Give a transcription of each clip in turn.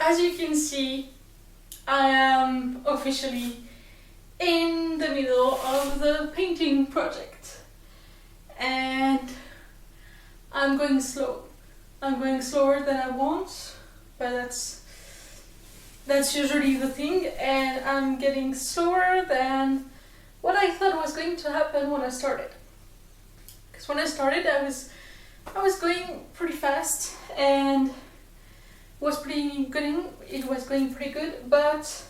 as you can see, I am officially in the middle of the painting project, and I'm going slow. I'm going slower than I want, but that's usually the thing, and I'm getting slower than what I thought was going to happen when I started. Because when I started, I was going pretty fast and was pretty good. It was going pretty good, but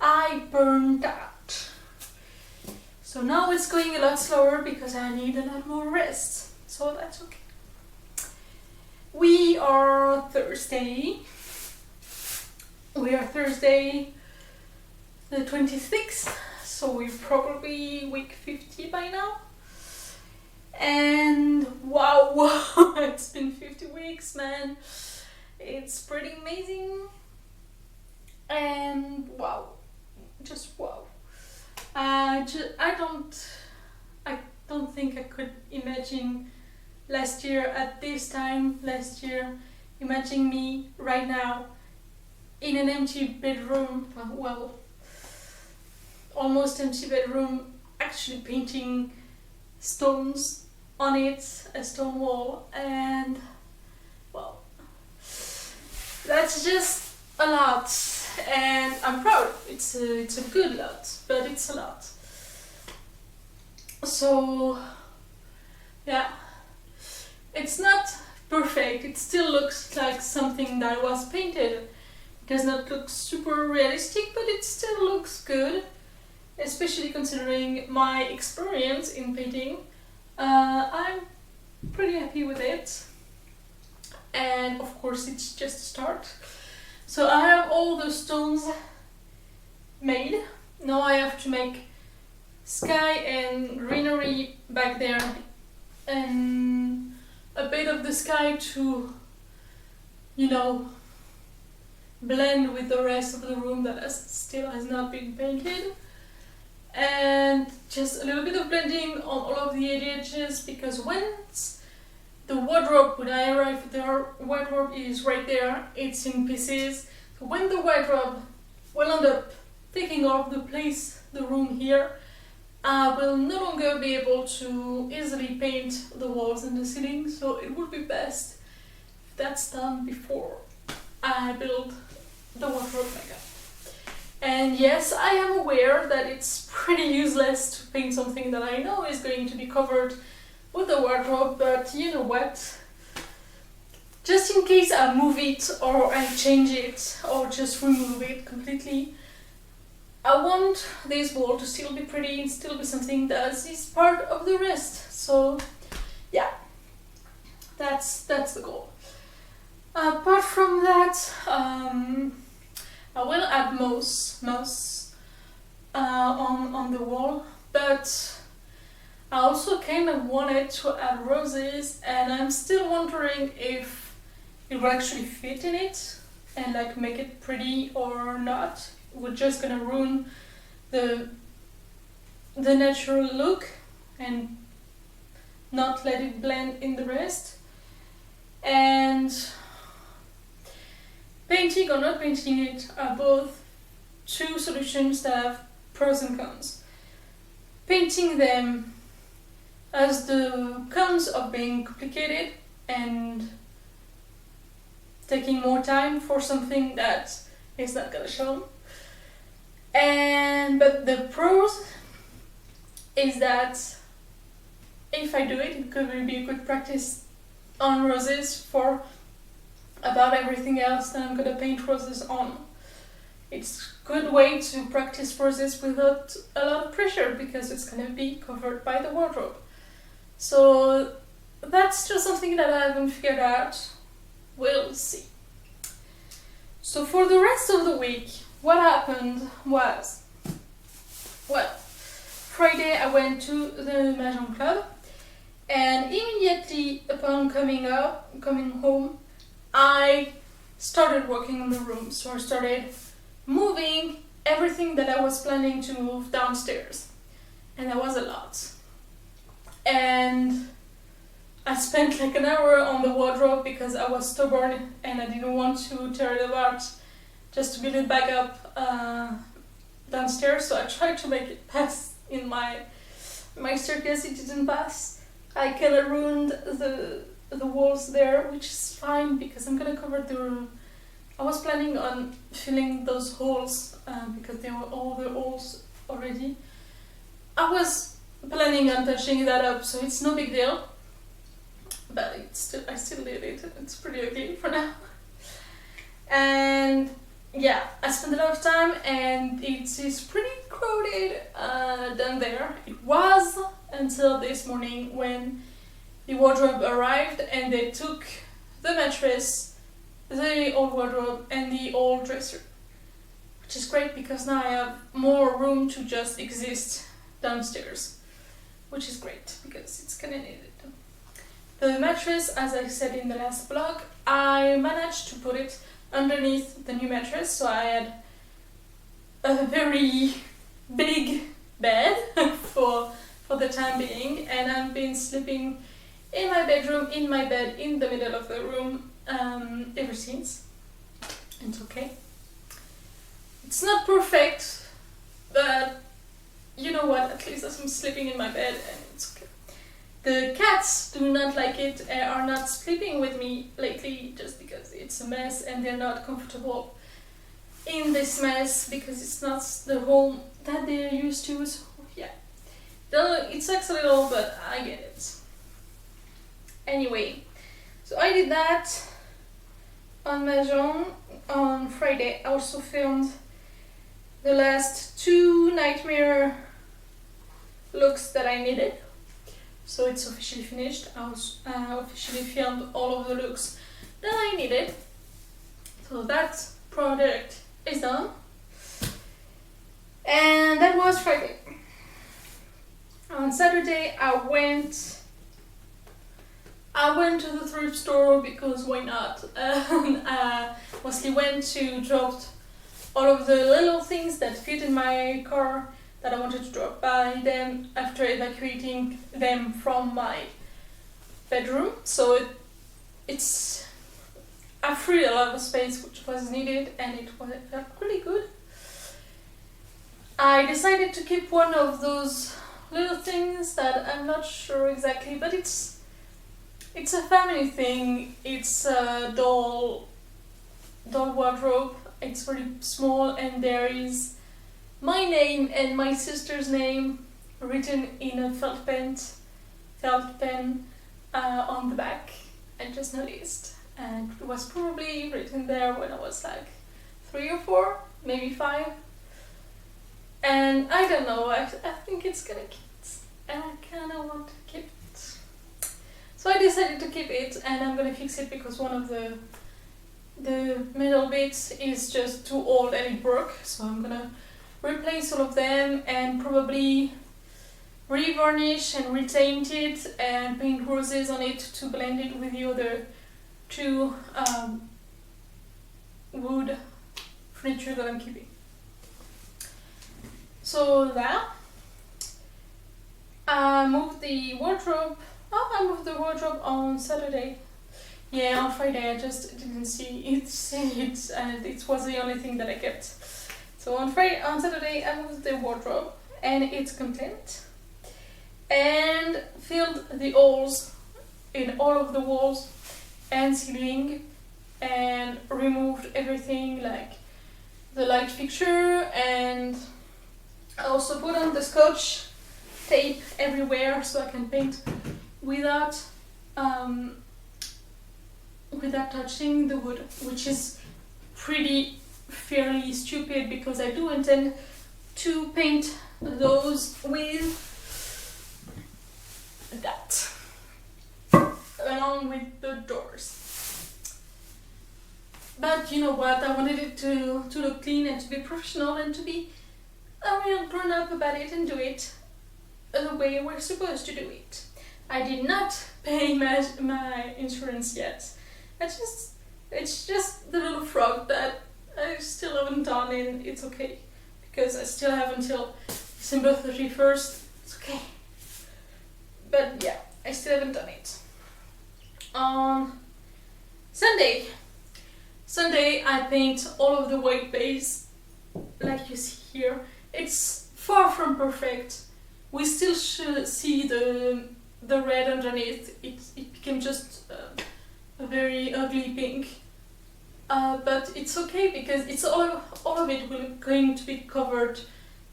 I burned out. So now it's going a lot slower because I need a lot more rest. So that's okay. We are Thursday the 26th, so we're probably week 50 by now. And wow, it's been 50 weeks, man. It's pretty amazing. And wow, just wow. I don't think I could imagine last year at this time last year, imagine me right now in an empty bedroom, well, almost empty bedroom, actually painting stones on it, a stone wall, and well, that's just a lot, and I'm proud. It's a good lot, but it's a lot. So yeah, it's not perfect. It still looks like something that was painted. It does not look super realistic, but it still looks good, especially considering my experience in painting. I'm pretty happy with it, and of course it's just a start. So I have all the stones made. Now I have to make sky and greenery back there, and a bit of the sky to, you know, blend with the rest of the room that still has not been painted. And just a little bit of blending on all of the edges, because once the wardrobe, when I arrive, the wardrobe is right there, it's in pieces. So when the wardrobe will end up taking off the room here, I will no longer be able to easily paint the walls and the ceiling, so it would be best if that's done before I build the wardrobe back up. And yes, I am aware that it's pretty useless to paint something that I know is going to be covered with the wardrobe, but you know what? Just in case I move it or I change it or just remove it completely, I want this wall to still be pretty and still be something that is part of the rest. So yeah, that's the goal. Apart from that, I will add moss on the wall, but I also kind of wanted to add roses, and I'm still wondering if it will actually fit in it and like make it pretty or not. We're just gonna ruin the natural look and not let it blend in the rest. And painting or not painting it are both two solutions that have pros and cons. Painting them has the cons of being complicated and taking more time for something that is not gonna show. But the pros is that if I do it, it could be a good practice on roses for about everything else that I'm gonna paint roses on. It's a good way to practice roses without a lot of pressure because it's gonna be covered by the wardrobe. So that's just something that I haven't figured out. We'll see. So for the rest of the week, what happened was, well, Friday I went to the Mahjong Club, and immediately upon coming home, I started working on the room. So I started moving everything that I was planning to move downstairs, and that was a lot. And I spent like an hour on the wardrobe because I was stubborn and I didn't want to tear it apart just to build it back up downstairs. So I tried to make it pass in my staircase. It didn't pass. I kind of ruined the walls there, which is fine because I'm gonna cover the room. I was planning on filling those holes because they were all the holes already. I was planning on touching that up, so it's no big deal. But I still did it. It's pretty ugly for now. And yeah, I spent a lot of time, and it is pretty crowded down there. It was until this morning when the wardrobe arrived and they took the mattress, the old wardrobe and the old dresser, which is great because now I have more room to just exist downstairs, which is great because it's kinda needed. The mattress, as I said in the last vlog, I managed to put it underneath the new mattress, so I had a very big bed for the time being, and I've been sleeping in my bedroom, in my bed, in the middle of the room ever since. It's okay. It's not perfect, but you know what, at least I'm sleeping in my bed and it's okay. The cats do not like it and are not sleeping with me lately just because it's a mess and they're not comfortable in this mess because it's not the home that they're used to, so yeah. It sucks a little, but I get it. Anyway, so I did that on Mahjong on Friday. I also filmed the last 2 nightmare looks that I needed. So it's officially finished. I officially filmed all of the looks that I needed. So that project is done. And that was Friday. On Saturday I went to the thrift store because why not? Mostly went to drop all of the little things that fit in my car that I wanted to drop by them after evacuating them from my bedroom. So I freed a lot of space which was needed, and it felt really good. I decided to keep one of those little things that I'm not sure exactly, but it's a family thing. It's a doll wardrobe. It's really small, and there is my name and my sister's name written in a felt pen on the back. I just noticed, and it was probably written there when I was like 3 or 4, maybe 5. And I don't know, I think it's gonna keep it, and I kinda want to keep it. So I decided to keep it, and I'm gonna fix it because one of the middle bits is just too old and it broke. So I'm gonna replace all of them and probably re-varnish and repaint it and paint roses on it to blend it with the other 2 wood furniture that I'm keeping. So that I moved the wardrobe. I moved the wardrobe on Saturday. Yeah, on Friday I just didn't see it, and it was the only thing that I kept. So on Saturday I moved the wardrobe and it's complete, and filled the holes in all of the walls and ceiling, and removed everything like the light fixture, and I also put on the scotch tape everywhere so I can paint without touching the wood, which is fairly stupid because I do intend to paint those with that along with the doors. But you know what, I wanted it to look clean and to be professional and to be a real grown up about it and do it the way we're supposed to do it. I did not pay my insurance yet. It's just the little frog that I still haven't done, and it's okay because I still have until December 31st. It's okay. But yeah, I still haven't done it. On Sunday Sunday I paint all of the white base, like you see here. It's far from perfect. We still should see the red underneath. It became just a very ugly pink. But it's okay because it's all of it will going to be covered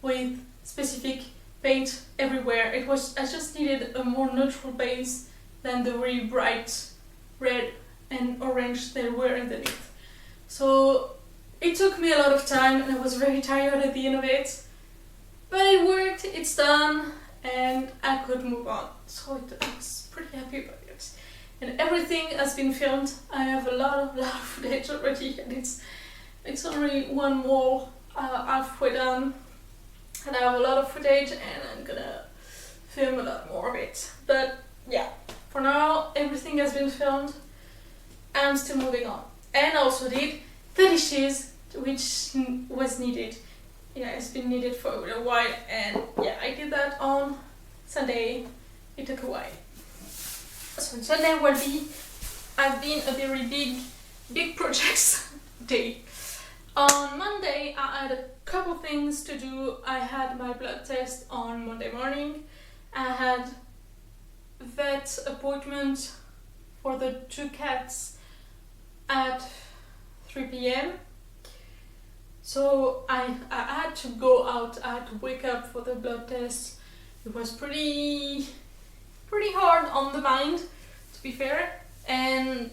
with specific paint everywhere. I just needed a more neutral base than the very bright red and orange they were underneath. So it took me a lot of time and I was very tired at the end of it. But it worked, it's done, and I could move on. So I was pretty happy about it. And everything has been filmed. I have a lot of footage already, and it's only one wall halfway done. And I have a lot of footage, and I'm gonna film a lot more of it. But yeah, for now everything has been filmed. I'm still moving on. And I also did the dishes, which was needed. Yeah, it's been needed for a while, and yeah, I did that on Sunday. It took a while. So on Sunday I've been a very big projects day. On Monday I had a couple things to do. I had my blood test on Monday morning. I had vet appointment for the 2 cats at 3 p.m. So I had to go out, I had to wake up for the blood test. It was pretty hard on the mind, to be fair. And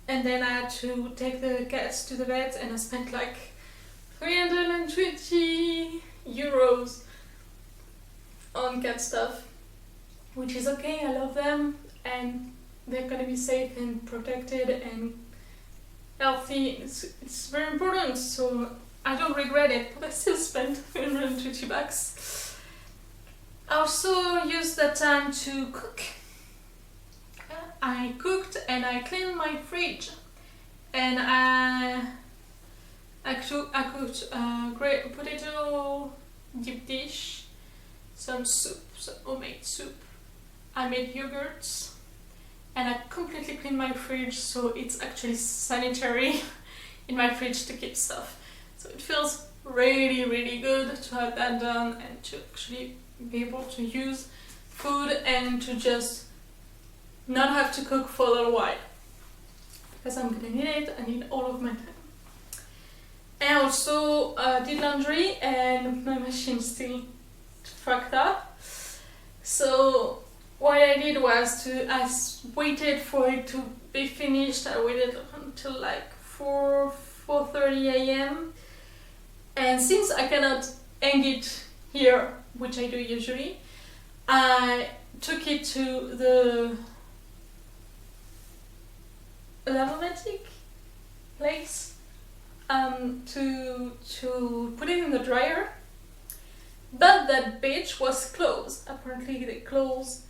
then I had to take the cats to the vet, and I spent like 320 euros on cat stuff, which is okay. I love them and they're gonna be safe and protected and healthy. It's very important, so I don't regret it, but I still spent 320 bucks. I also used that time to cook. I cooked and I cleaned my fridge, and I cooked a great potato deep dish, some soup, some homemade soup. I made yogurts, and I completely cleaned my fridge, so it's actually sanitary in my fridge to keep stuff. So it feels really good to have that done and to actually be able to use food and to just not have to cook for a little while, because I'm gonna need it. I need all of my time. And also did laundry, and my machine's still fucked up. So what I did was I waited for it to be finished. I waited until like 4:30 a.m. And since I cannot hang it here, which I do usually, I took it to the Lavomatic place to put it in the dryer. But that bitch was closed. Apparently they close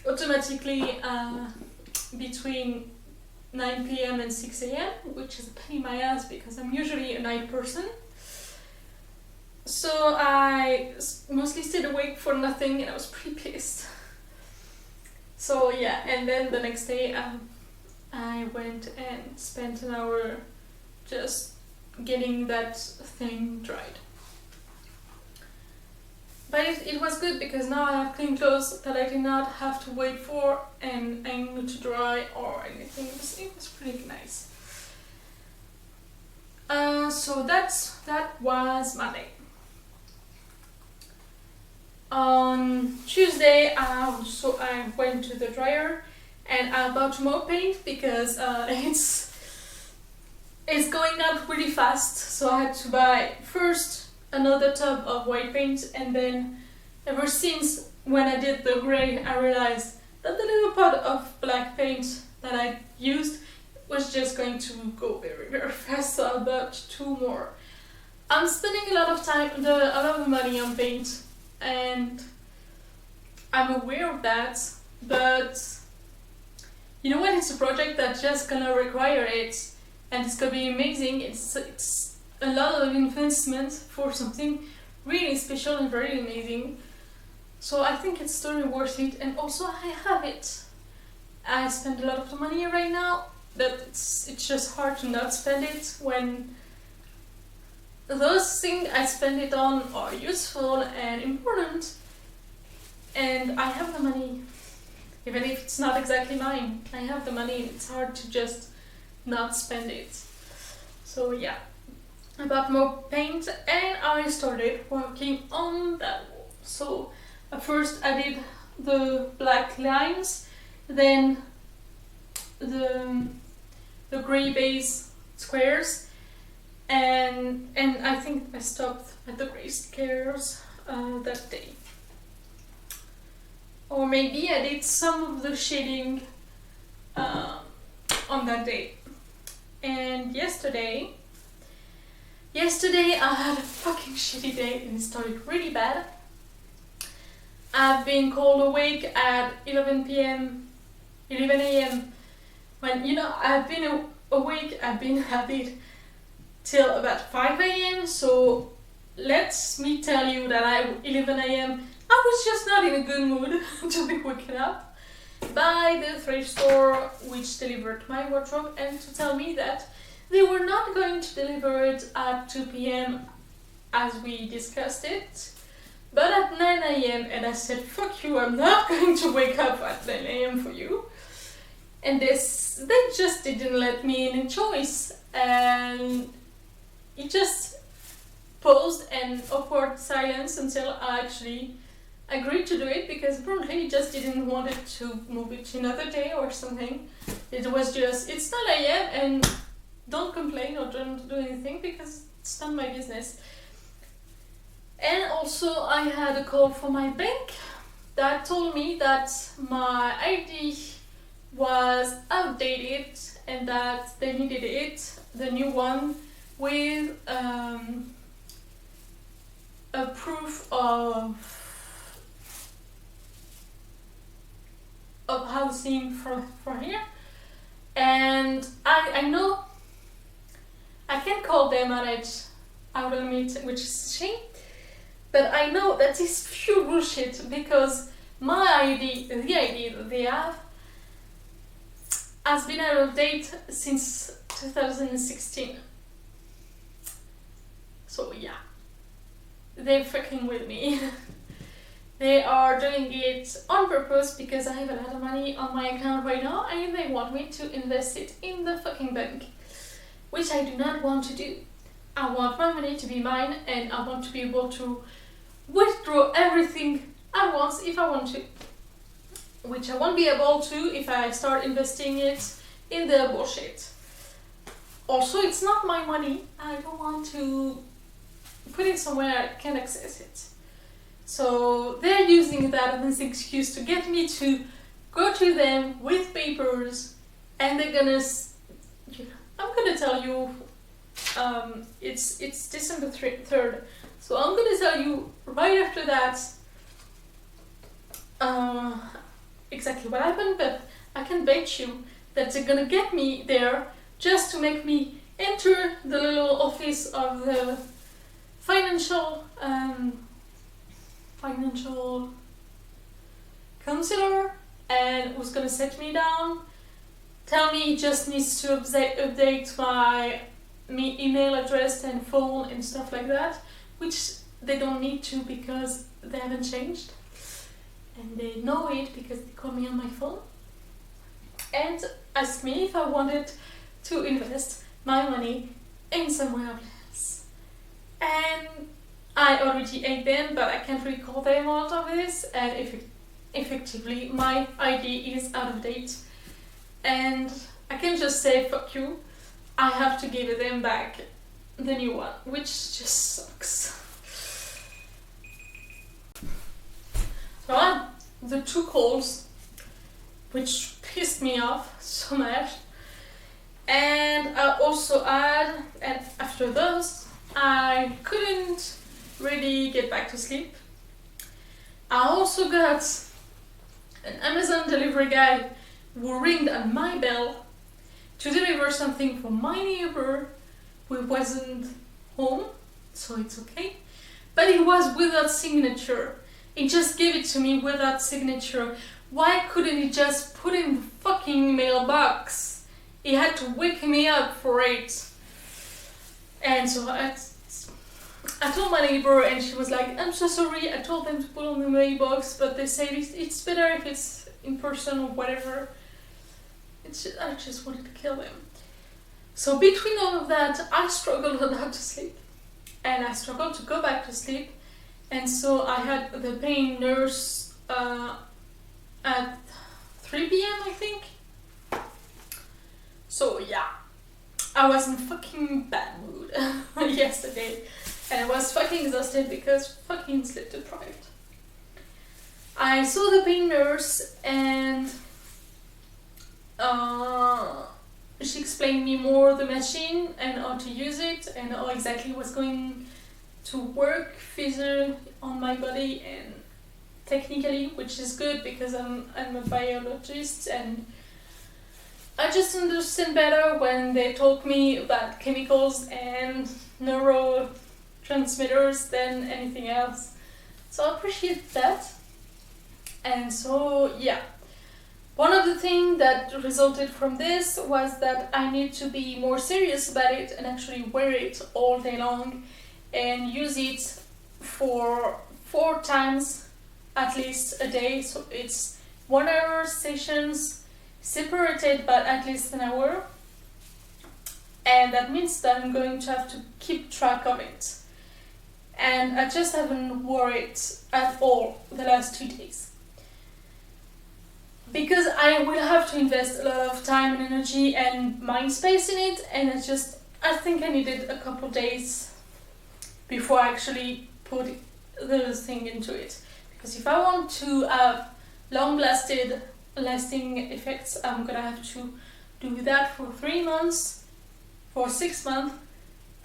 automatically between 9 p.m. and 6 a.m, which is a pain in my ass because I'm usually a night person. So I mostly stayed awake for nothing, and I was pretty pissed. So yeah, and then the next day I went and spent an hour just getting that thing dried. But it was good because now I have clean clothes that I did not have to wait for and hang to dry or anything. It was pretty nice. So that was Monday. On Tuesday, I went to the dryer and I bought more paint because it's going out really fast. So I had to buy first another tub of white paint, and then ever since when I did the grey, I realized that the little pot of black paint that I used was just going to go very fast, so I bought 2 more. I'm spending a lot of money on paint, and I'm aware of that, but you know when it's a project that's just gonna require it and it's gonna be amazing, it's a lot of investment for something really special and very amazing. So I think it's totally worth it, and also I have it. I spend a lot of money right now that it's just hard to not spend it when those things I spend it on are useful and important, and I have the money. Even if it's not exactly mine, I have the money and it's hard to just not spend it. So yeah, I bought more paint and I started working on that wall. So at first I did the black lines, then the gray base squares, and I think I stopped at the gray squares that day. Or maybe I did some of the shading on that day. And yesterday I had a fucking shitty day and it started really bad. I've been called awake at 11 a.m. When, you know, I've been awake, I've been habit till about 5 a.m. So let me tell you that at 11 a.m. I was just not in a good mood to be waken up by the thrift store which delivered my wardrobe and to tell me that they were not going to deliver it at 2 p.m. as we discussed it, but at 9 a.m. and I said, fuck you, I'm not going to wake up at 9 a.m. for you. And they just didn't let me in a choice, and it just paused and awkward silence until I actually agreed to do it, because apparently he just didn't want it to move it to another day or something. It was just, it's 9 a.m. and don't complain or don't do anything because it's not my business. And also I had a call from my bank that told me that my ID was outdated and that they needed it, the new one, with a proof of housing from here. And I know I can call them on it out of it, which is a shame, but I know that is pure bullshit because my ID, the ID that they have, has been out of date since 2016. So yeah, they're fucking with me. They are doing it on purpose because I have a lot of money on my account right now and they want me to invest it in the fucking bank, which I do not want to do. I want my money to be mine and I want to be able to withdraw everything at once if I want to, which I won't be able to if I start investing it in the bullshit. Also, it's not my money. I don't want to put it somewhere I can access it. So they're using that as an excuse to get me to go to them with papers, and they're gonna, I'm gonna tell you, it's December 3rd, so I'm gonna tell you right after that exactly what happened, but I can bet you that they're gonna get me there just to make me enter the little office of the financial counselor, and who's gonna set me down, tell me he just needs to update my email address and phone and stuff like that, which they don't need to because they haven't changed, and they know it because they call me on my phone and ask me if I wanted to invest my money in somewhere else. And I already ate them, but I can't recall them out of this, and effectively my ID is out of date. And I can just say, fuck you, I have to give them back the new one, which just sucks. So the two calls, which pissed me off so much. And I also had, and after those, I couldn't really get back to sleep. I also got an Amazon delivery guy who ringed at my bell to deliver something for my neighbor who wasn't home, so it's okay. But it was without signature. He just gave it to me without signature. Why couldn't he just put in the fucking mailbox he had to wake me up for it. And so I told my neighbor, and she was like, I'm so sorry, I told them to put on the mailbox, but they said it's better if it's in person or whatever. I just wanted to kill them. So between all of that, I struggled a lot to sleep. And I struggled to go back to sleep. And so I had the pain nurse at 3 p.m. I think. So yeah, I was in fucking bad mood yesterday. And I was fucking exhausted because fucking sleep deprived. I saw the pain nurse and she explained me more the machine and how to use it and how exactly what's going to work physically on my body and technically, which is good because I'm a biologist and I just understand better when they talk me about chemicals and neurotransmitters than anything else. So I appreciate that. And so yeah. One of the things that resulted from this was that I need to be more serious about it and actually wear it all day long and use it for 4 times at least a day. So it's 1 hour sessions separated but at least an hour. And that means that I'm going to have to keep track of it. And I just haven't worn it at all the last 2 days. Because I will have to invest a lot of time and energy and mind space in it, and I think I needed a couple days before I actually put the thing into it. Because if I want to have lasting effects, I'm gonna have to do that for 3 months, for 6 months,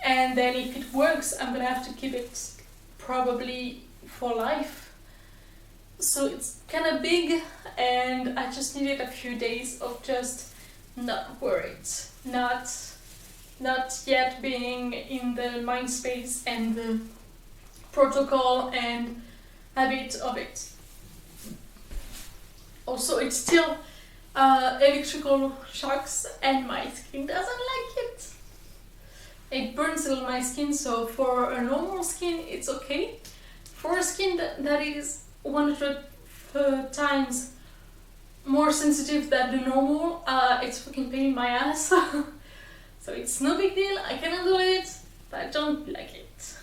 and then if it works, I'm gonna have to keep it probably for life. So it's kind of big, and I just needed a few days of just not worried, not yet being in the mind space and the protocol and habit of it. Also, it's still electrical shocks, and my skin doesn't like it. It burns a little my skin, so for a normal skin, it's okay. For a skin that is 100 times more sensitive than the normal, it's fucking pain in my ass. So it's no big deal, I can handle it, but I don't like it.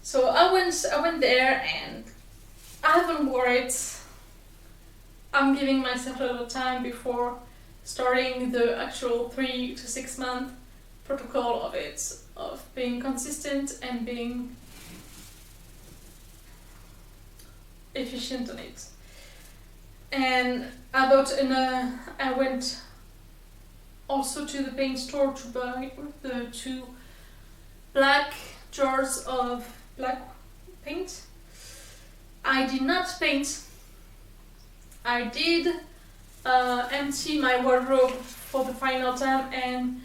So I went there and I haven't worn it. I'm giving myself a little time before starting the actual 3 to 6 month protocol of it, of being consistent and being efficient on it. And I went also to the paint store to buy the 2 black jars of black paint. I did not paint. I did empty my wardrobe for the final time and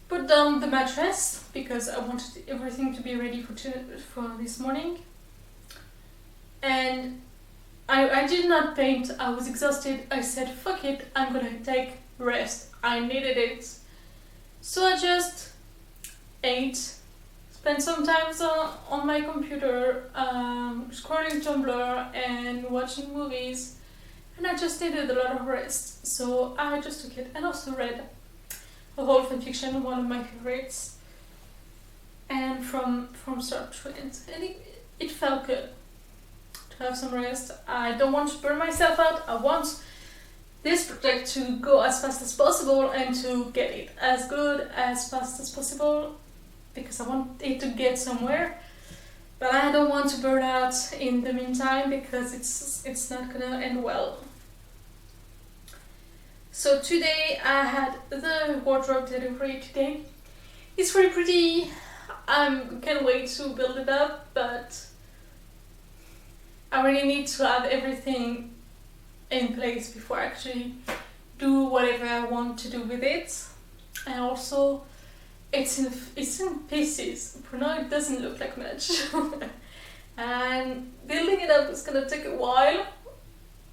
put down the mattress because I wanted everything to be ready for this morning. And I did not paint. I was exhausted. I said, fuck it, I'm gonna take rest. I needed it. So I just ate, spent some time on my computer, scrolling Tumblr and watching movies, and I just needed a lot of rest. So I just took it and also read a whole fanfiction, one of my favorites, and from start to end. And it felt good to have some rest. I don't want to burn myself out. I want this project to go as fast as possible and to get it as good as fast as possible because I want it to get somewhere. But I don't want to burn out in the meantime because it's not gonna end well. So today I had the wardrobe delivery today. It's very pretty. I can't wait to build it up, but I really need to have everything in place before I actually do whatever I want to do with it. And also, it's in pieces. For now, it doesn't look like much. And building it up is gonna take a while.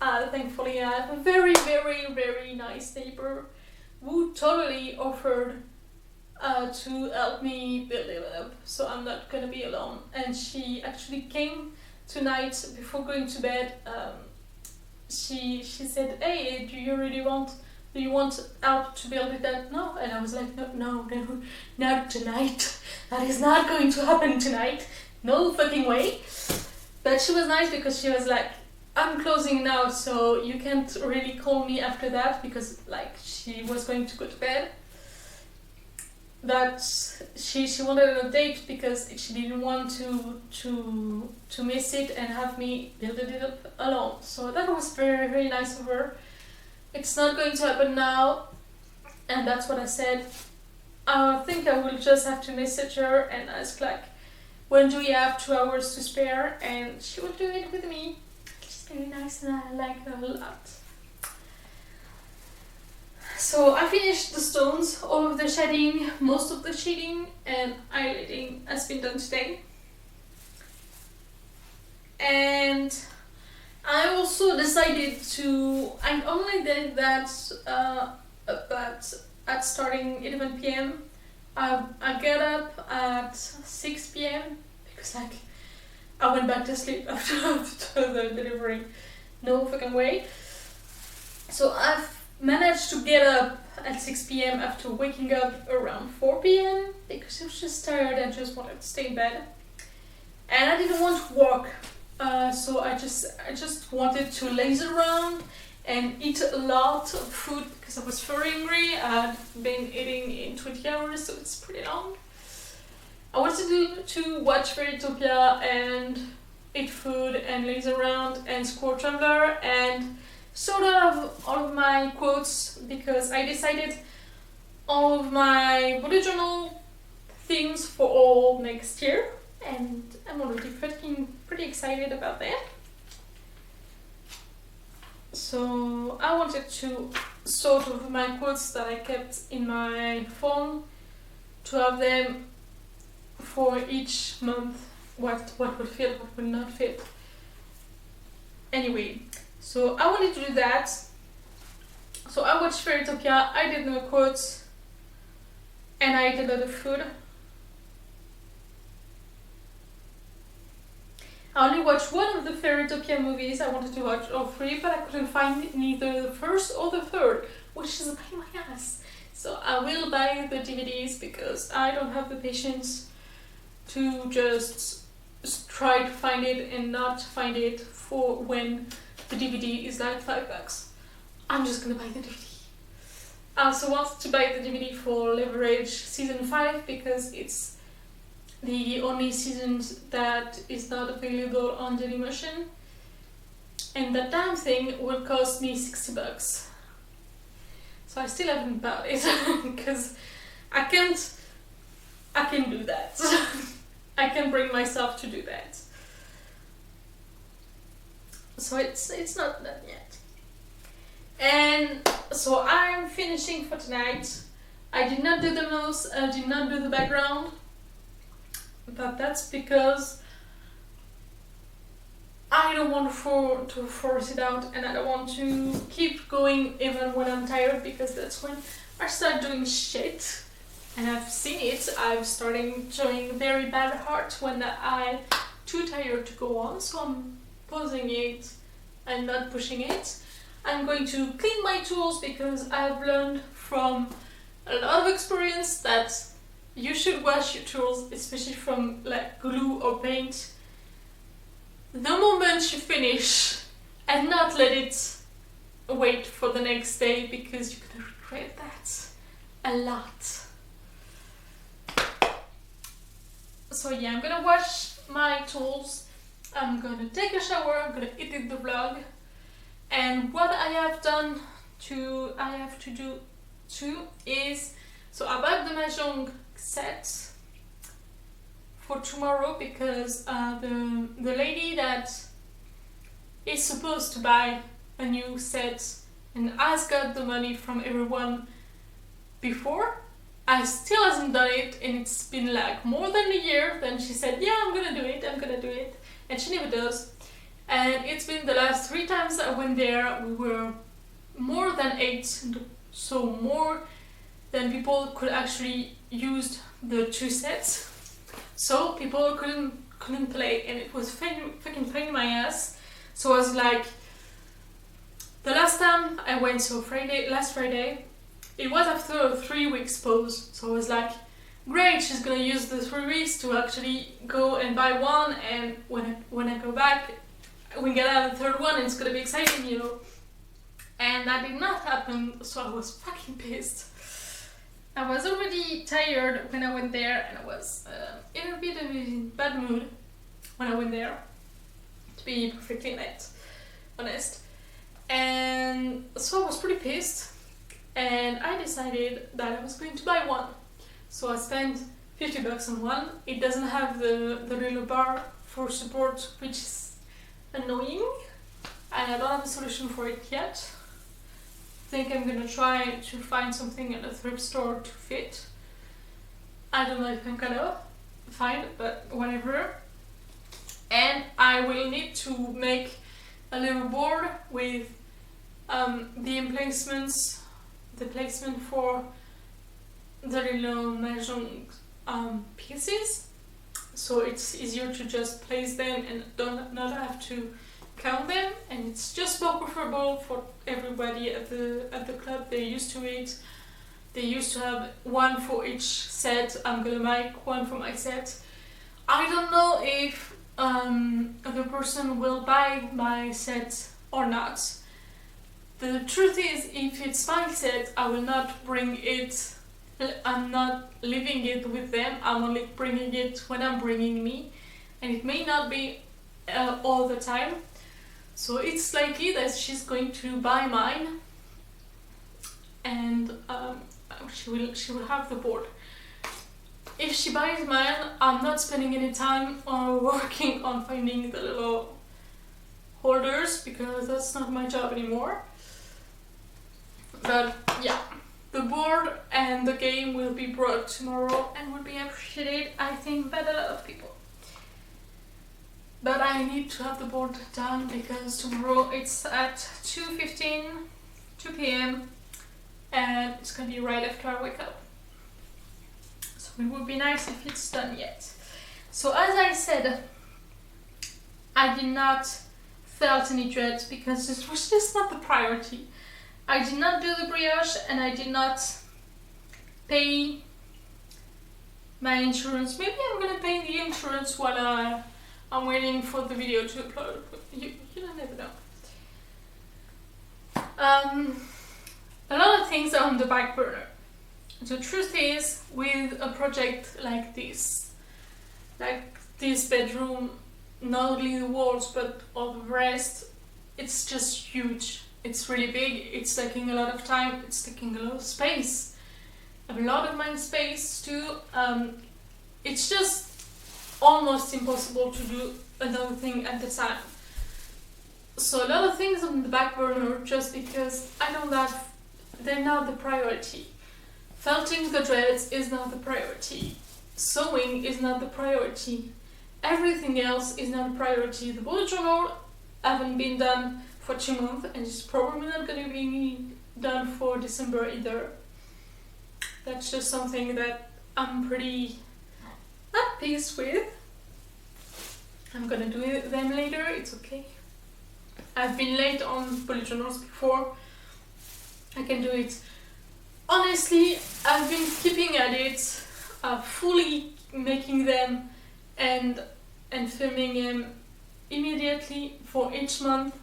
thankfully I have a very, very, very nice neighbor who totally offered to help me build it up, so I'm not gonna be alone. And she actually came tonight before going to bed. She said, "Hey, do you want help to build it up?" No, and I was like, no, not tonight. That is not going to happen tonight. No fucking way. But she was nice because she was like, "I'm closing now, so you can't really call me after that," because like she was going to go to bed. That she wanted an update because she didn't want to miss it and have me build it up alone. So that was very, very nice of her. It's not going to happen now, and that's what I said. I think I will just have to message her and ask like, when do you have 2 hours to spare, and she will do it with me. She's very nice and I like her a lot. So I finished the stones, all of the shading, most of the shading, and highlighting has been done today. And I also decided to, I only did that but at starting 11 p.m. I got up at 6 p.m. because like I went back to sleep after the delivery. No fucking way. So I've managed to get up at 6 p.m. after waking up around 4 p.m. because I was just tired and just wanted to stay in bed. And I didn't want to walk, so I just wanted to laze around and eat a lot of food because I was very hungry. I'd been eating in 20 hours, so it's pretty long. I wanted to watch Fairytopia and eat food and laze around and score Tumblr and sort of all of my quotes, because I decided all of my bullet journal themes for all next year, and I'm already pretty excited about that. So I wanted to sort of my quotes that I kept in my phone to have them for each month, what would fit, what would not fit. Anyway, so I wanted to do that. So I watched Fairytopia, I did my quotes, and I ate a lot of food. I only watched one of the Fairytopia movies. I wanted to watch all three, but I couldn't find neither the first or the third, which is a pain in my ass. So I will buy the DVDs because I don't have the patience to just try to find it and not find it for when the DVD is like $5. I'm just gonna buy the DVD. I also want to buy the DVD for Leverage Season 5 because it's the only season that is not available on Dailymotion. And that damn thing will cost me $60. So I still haven't bought it because I can't do that. I can bring myself to do that. So it's not done yet. And so I'm finishing for tonight. I did not do the nose, I did not do the background, but that's because I don't want to force it out, and I don't want to keep going even when I'm tired, because that's when I start doing shit. And I've seen it. I'm starting showing very bad heart when I'm too tired to go on, so I'm pausing it and not pushing it. I'm going to clean my tools because I've learned from a lot of experience that you should wash your tools, especially from like glue or paint, the moment you finish, and not let it wait for the next day, because you're gonna regret that a lot. So yeah, I'm gonna wash my tools, I'm gonna take a shower, I'm gonna edit the vlog, and what I have to do too is, so I bought the Mahjong set for tomorrow because the lady that is supposed to buy a new set and has got the money from everyone before, I still hasn't done it, and it's been like more than a year. Then she said, yeah, I'm gonna do it, and she never does. And it's been the last 3 times I went there, we were more than 8, so more than people could actually use the 2 sets. So people couldn't play, and it was fucking pain in my ass. So I was like, the last time I went, so last Friday, it was after a 3 weeks pause. So I was like, great, she's gonna use the 3 weeks to actually go and buy one, and when I go back, we get out the 3rd one, and it's gonna be exciting, you know. And that did not happen, so I was fucking pissed. I was already tired when I went there, and I was in a bit of a bad mood when I went there, to be perfectly honest. And so I was pretty pissed, and I decided that I was going to buy one. So I spent $50 on one. It doesn't have the little bar for support, which is annoying, and I don't have a solution for it yet. I think I'm gonna try to find something at a thrift store to fit. I don't know if I'm gonna find, but whatever. And I will need to make a little board with the placement for the little mahjong pieces, so it's easier to just place them and not have to count them, and it's just more preferable for everybody at the club. They're used to it. They used to have one for each set. I'm gonna make one for my set. I don't know if the person will buy my set or not. The truth is, if it's my set, I will not bring it. I'm not leaving it with them. I'm only bringing it when I'm bringing me, and it may not be all the time. So it's likely that she's going to buy mine, and she will have the board. If she buys mine, I'm not spending any time working on finding the little holders, because that's not my job anymore. But yeah, the board and the game will be brought tomorrow and will be appreciated, I think, by a lot of people. But I need to have the board done because tomorrow it's at 2 p.m. and it's gonna be right after I wake up. So it would be nice if it's done yet. So as I said, I did not felt any dread because this was just not the priority. I did not do the brioche, and I did not pay my insurance. Maybe I'm gonna pay the insurance while I'm waiting for the video to upload. You don't never know. A lot of things are on the back burner. The truth is, with a project like this bedroom, not only the walls but all the rest, it's just huge. It's really big, it's taking a lot of time, it's taking a lot of space. A lot of mind space too. It's just almost impossible to do another thing at the time. So a lot of things on the back burner just because they're not the priority. Felting the dreads is not the priority. Sewing is not the priority. Everything else is not a priority. The bullet journal haven't been done for 2 months, and it's probably not going to be done for December either. That's just something that I'm pretty at peace with. I'm gonna do them later, it's okay. I've been late on bullet journals before. I can do it. Honestly, I've been keeping at it, fully making them and filming them immediately for each month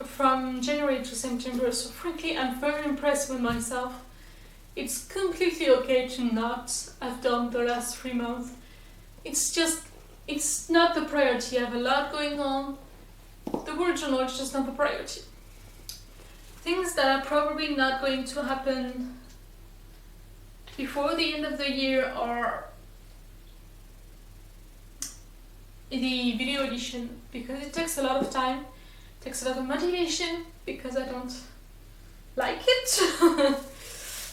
from January to September. So frankly, I'm very impressed with myself. It's completely okay to not have done the last 3 months. It's not the priority. I have a lot going on. The bullet journal is just not the priority. Things that are probably not going to happen before the end of the year are the video edition, because it takes a lot of time, takes a lot of motivation, because I don't like it.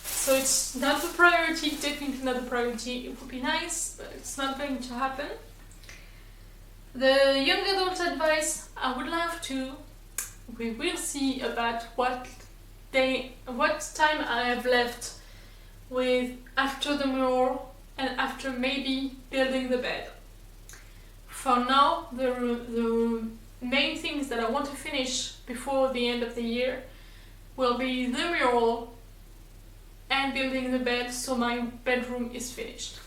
So it's not the priority, definitely not the priority. It would be nice, but it's not going to happen. The young adult advice I would love to. We will see about what time I have left with after the mural and after maybe building the bed. For now, the main things that I want to finish before the end of the year will be the mural and building the bed so my bedroom is finished.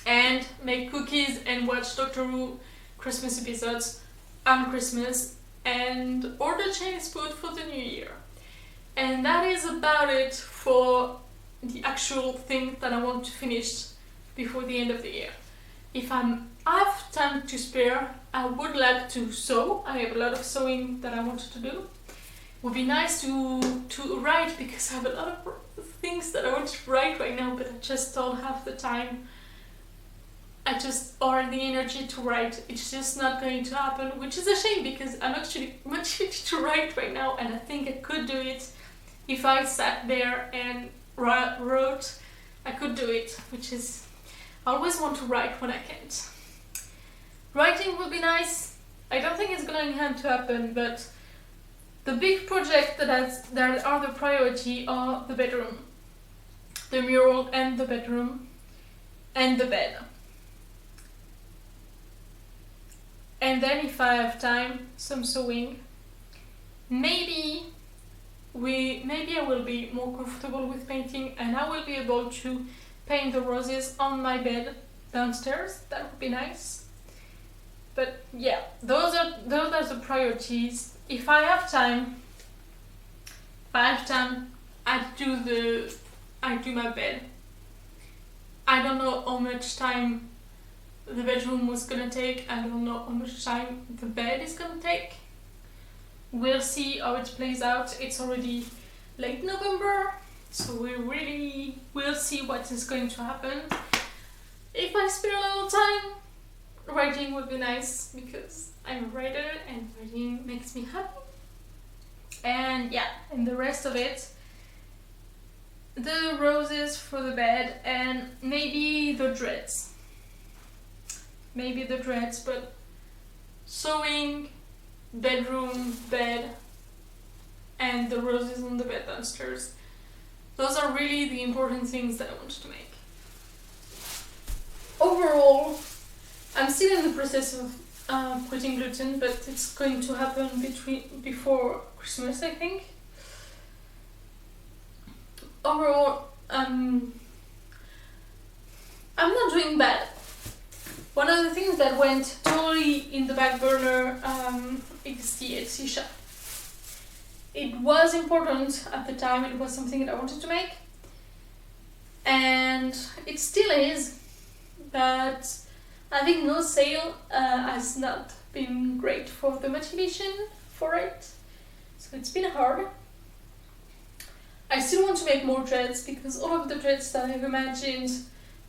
And make cookies and watch Doctor Who Christmas episodes on Christmas and order Chinese food for the new year. And that is about it for the actual thing that I want to finish before the end of the year. If I have time to spare, I would like to sew. I have a lot of sewing that I wanted to do. It would be nice to write, because I have a lot of things that I want to write right now, but I just don't have the time. Or the energy to write. It's just not going to happen, which is a shame, because I'm actually motivated to write right now, and I think I could do it if I sat there and wrote. I could do it, which is, I always want to write when I can't. Writing would be nice. I don't think it's going to happen, but the big project that are the priority are the bedroom, the mural and the bedroom, and the bed. And then if I have time, some sewing. Maybe I will be more comfortable with painting, and I will be able to paint the roses on my bed downstairs. That would be nice. But yeah, those are the priorities. If I have time, I do my bed. I don't know how much time the bedroom was gonna take. I don't know how much time the bed is gonna take. We'll see how it plays out. It's already late November, so we really will see what is going to happen. If I spare a little time, writing would be nice, because I'm a writer and writing makes me happy. And yeah, and the rest of it, the roses for the bed, and maybe the dreads. But sewing, bedroom, bed, and the roses on the bed downstairs. Those are really the important things that I want to make. Overall, I'm still in the process of quitting gluten, but it's going to happen before Christmas, I think. Overall, I'm not doing bad. One of the things that went totally in the back burner is the Etsy shop. It was important at the time, it was something that I wanted to make, and it still is, but having no sale has not been great for the motivation for it, so it's been hard. I still want to make more dreads, because all of the dreads that I've imagined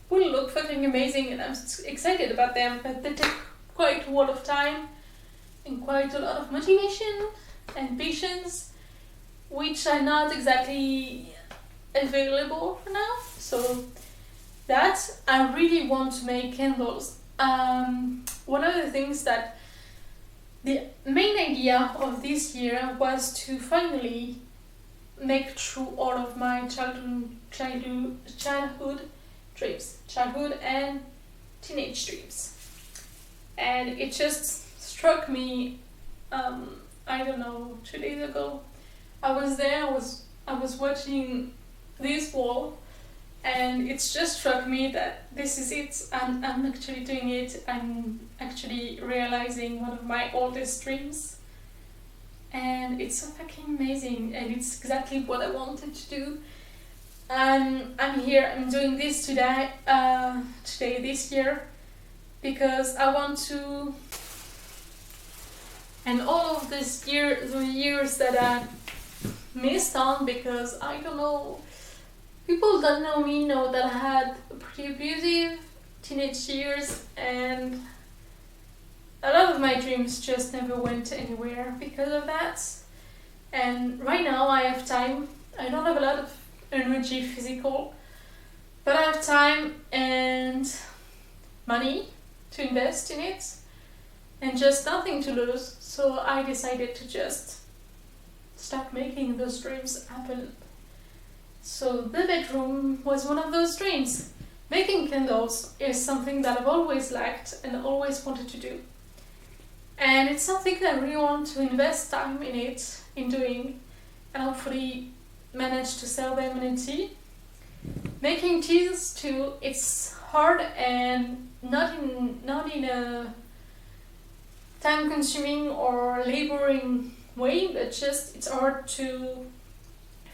will look fucking amazing, and I'm excited about them, but they take quite a lot of time and quite a lot of motivation and patience, which are not exactly available for now. So that I really want to make candles. One of the things that the main idea of this year was to finally make through all of my childhood dreams, childhood and teenage dreams. And it just struck me, I don't know, 2 days ago. I was there, I was watching this wall, and it's just struck me that this is it. I'm actually doing it. I'm actually realizing one of my oldest dreams. And it's so fucking amazing, and it's exactly what I wanted to do. I'm here, I'm doing this today, this year, because I want to, and all of the years that I missed on, because I don't know, people that know me know that I had pretty abusive teenage years, and a lot of my dreams just never went anywhere because of that. And right now I have time. I don't have a lot of energy physical, but I have time and money to invest in it. and just nothing to lose, so I decided to just start making those dreams happen. So the bedroom was one of those dreams. Making candles is something that I've always liked and always wanted to do. And it's something that I really want to invest time in doing, and hopefully manage to sell them in a tea. Making teas too, it's hard and not in a time-consuming or laboring way, but just it's hard to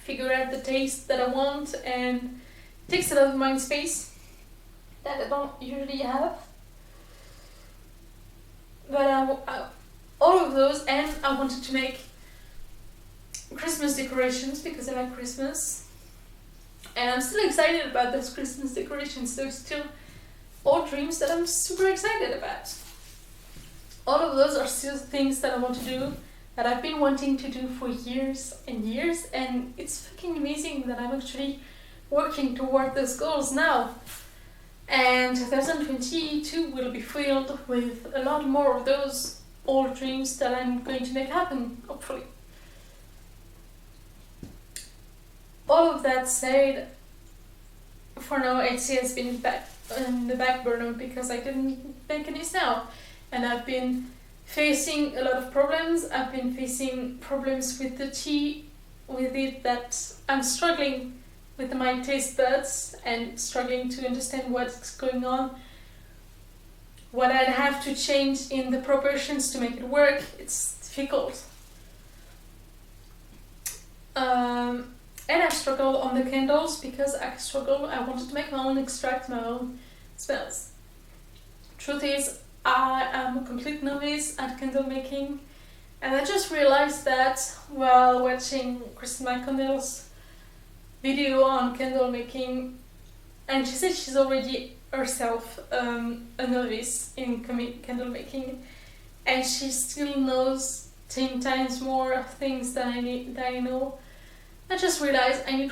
figure out the taste that I want, and it takes a lot of mind space that I don't usually have. But all of those, and I wanted to make Christmas decorations because I like Christmas. And I'm still excited about those Christmas decorations. They're still all dreams that I'm super excited about. All of those are still things that I want to do, that I've been wanting to do for years and years, and it's fucking amazing that I'm actually working toward those goals now. And 2022 will be filled with a lot more of those old dreams that I'm going to make happen, hopefully. All of that said, for now Etsy has been in the back burner because I didn't make any sale, and I've been facing a lot of problems. I've been facing problems with the tea, with it, that I'm struggling with my taste buds and struggling to understand what's going on, what I'd have to change in the proportions to make it work. It's difficult. And I've struggled on the candles because I wanted to make my own extract, my own smells. Truth is, I am a complete novice at candle making, and I just realized that while watching Christina Connell's video on candle making, and she said she's already herself a novice in candle making, and she still knows 10 times more things than I know. I just realized I need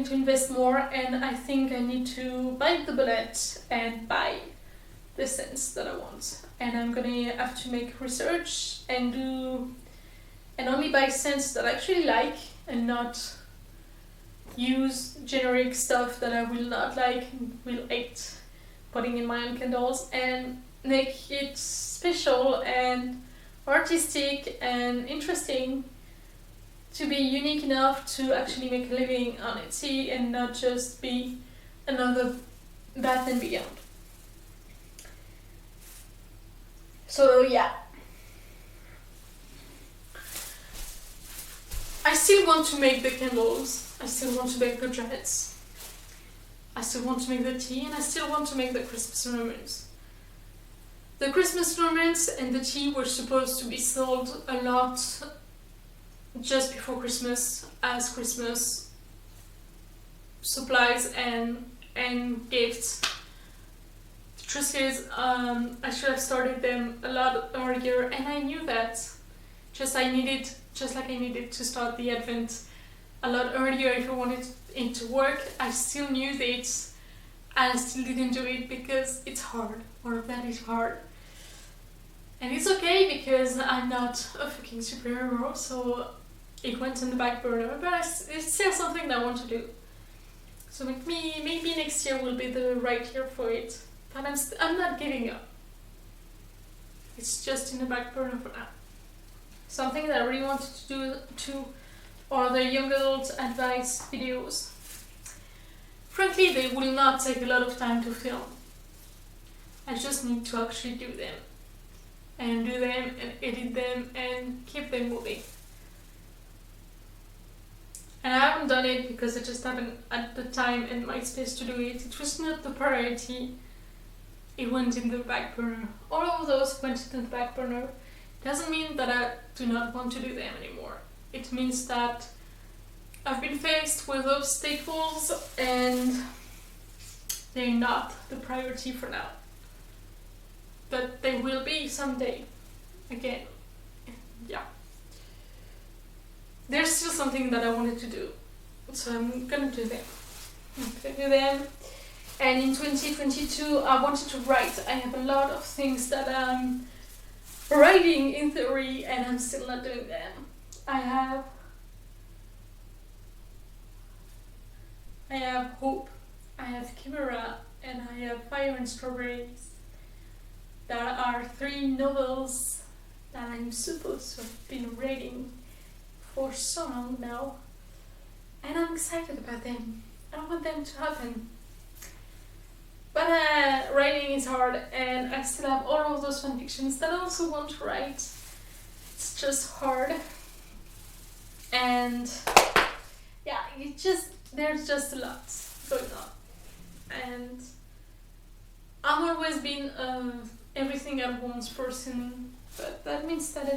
to invest more, and I think I need to bite the bullet and buy the scents that I want. And I'm gonna have to make research and only buy scents that I actually like, and not use generic stuff that I will not like and will hate putting in my own candles, and make it special and artistic and interesting to be unique enough to actually make a living on Etsy and not just be another Bath and Beyond. So yeah, I still want to make the candles, I still want to make the dreads, I still want to make the tea, and I still want to make the Christmas ornaments. The Christmas ornaments and the tea were supposed to be sold a lot just before Christmas as Christmas supplies and gifts. The truth is, I should have started them a lot earlier, and I knew that. Just like I needed to start the Advent a lot earlier if I wanted it to work. I still knew this, and I still didn't do it because it's hard. All of that is hard. And it's okay because I'm not a fucking superhero, so it went on the back burner, but it's still something that I want to do. So maybe next year will be the right year for it, but I'm not giving up. It's just in the back burner for now. Something that I really wanted to do too are the young adult advice videos. Frankly, they will not take a lot of time to film. I just need to actually do them and edit them and keep them moving. And I haven't done it because I just haven't had the time and my space to do it. It was not the priority. It went in the back burner. All of those went in the back burner. Doesn't mean that I do not want to do them anymore. It means that I've been faced with obstacles and they're not the priority for now. But they will be someday. Again. Yeah. There's still something that I wanted to do, so I'm gonna do them. And in 2022, I wanted to write. I have a lot of things that I'm writing in theory, and I'm still not doing them. I have Hope, I have Chimera, and I have Fire and Strawberries. There are 3 novels that I'm supposed to have been reading for so long now, and I'm excited about them. I want them to happen. But writing is hard, and I still have all of those fanfictions that I also want to write. It's just hard. And yeah, there's just a lot going on. And I've always been everything at once person, but that means that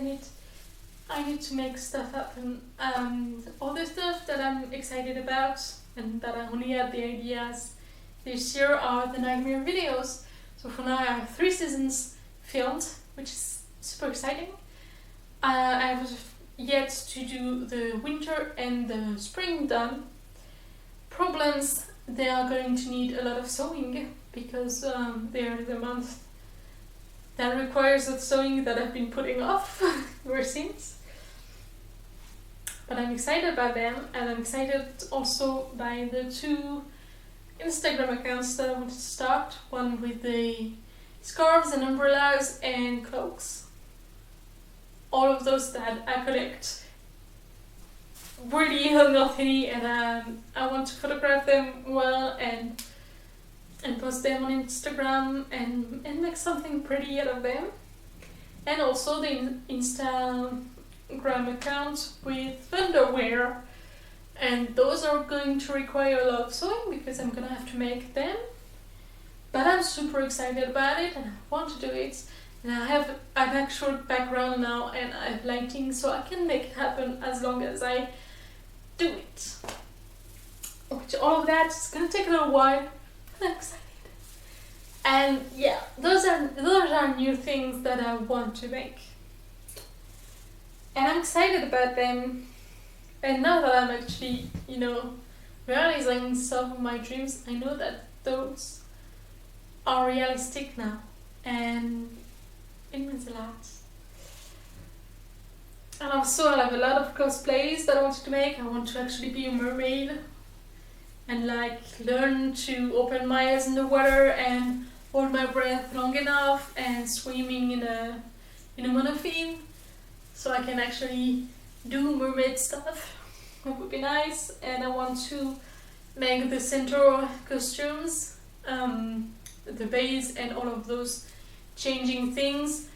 I need to make stuff happen. All the stuff that I'm excited about and that I only had the ideas this year are the Nightmare videos. So for now I have 3 seasons filmed, which is super exciting. I have yet to do the winter and the spring done. Problems, they are going to need a lot of sewing because they are the month that requires the sewing that I've been putting off ever since. But I'm excited about them, and I'm excited also by the 2 Instagram accounts that I want to start. One with the scarves and umbrellas and cloaks. All of those that I collect really unhealthy, and I want to photograph them well and post them on Instagram and make something pretty out of them. And also the Instagram account with underwear, and those are going to require a lot of sewing because I'm gonna have to make them. But I'm super excited about it and I want to do it. And I have an actual background now and I have lighting, so I can make it happen as long as I do it. Which all of that is gonna take a little while, but I'm excited. And yeah, those are new things that I want to make. And I'm excited about them. And now that I'm actually, realizing some of my dreams, I know that those are realistic now. And it means a lot. And also I have a lot of cosplays that I wanted to make. I want to actually be a mermaid and learn to open my eyes in the water and hold my breath long enough and swimming in a monofin, so I can actually do mermaid stuff. That would be nice. And I want to make the centaur costumes, the base and all of those changing things.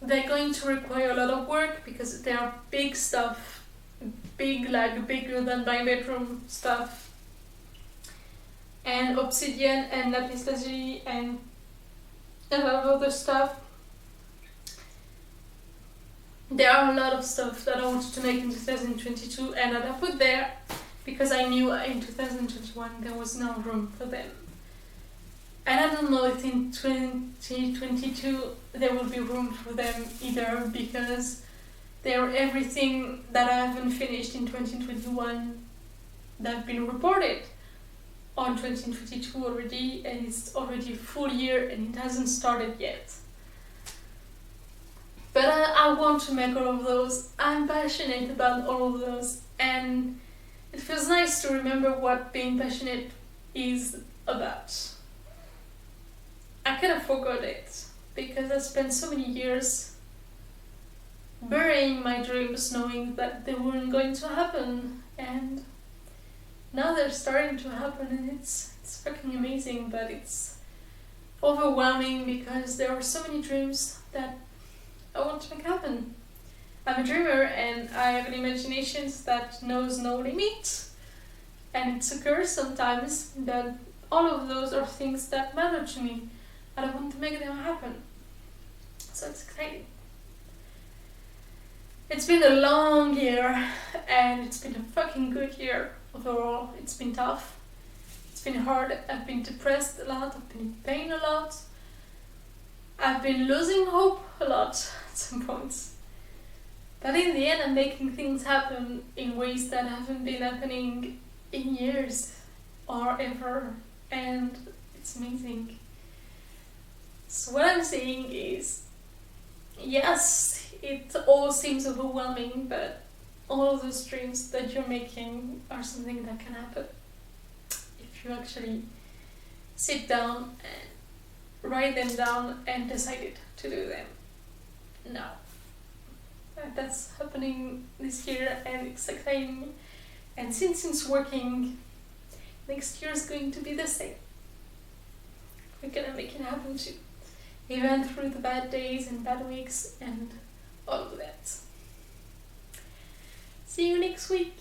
They're going to require a lot of work because they are big stuff, bigger than my bedroom stuff. And obsidian and lapis lazuli and a lot of other stuff. There are a lot of stuff that I wanted to make in 2022 and that I put there because I knew in 2021 there was no room for them. And I don't know if in 2022 there will be room for them either, because they're everything that I haven't finished in 2021 that have been reported on 2022 already, and it's already a full year and it hasn't started yet. But I want to make all of those. I'm passionate about all of those, and it feels nice to remember what being passionate is about. I kind of forgot it because I spent so many years burying my dreams, knowing that they weren't going to happen, and now they're starting to happen, and it's fucking amazing. But it's overwhelming because there are so many dreams that I want to make happen. I'm a dreamer and I have an imagination that knows no limit, and it's a curse sometimes that all of those are things that matter to me and I want to make them happen. So it's exciting. It's been a long year and it's been a fucking good year overall. It's been tough. It's been hard. I've been depressed a lot. I've been in pain a lot. I've been losing hope a lot at some points. But in the end, I'm making things happen in ways that haven't been happening in years or ever. And it's amazing. So what I'm saying is, yes, it all seems overwhelming, but all of those dreams that you're making are something that can happen if you actually sit down and write them down and decided to do them now. That's happening this year and it's exciting. And since it's working, next year is going to be the same. We're gonna make it happen too. Even through the bad days and bad weeks and all of that. See you next week.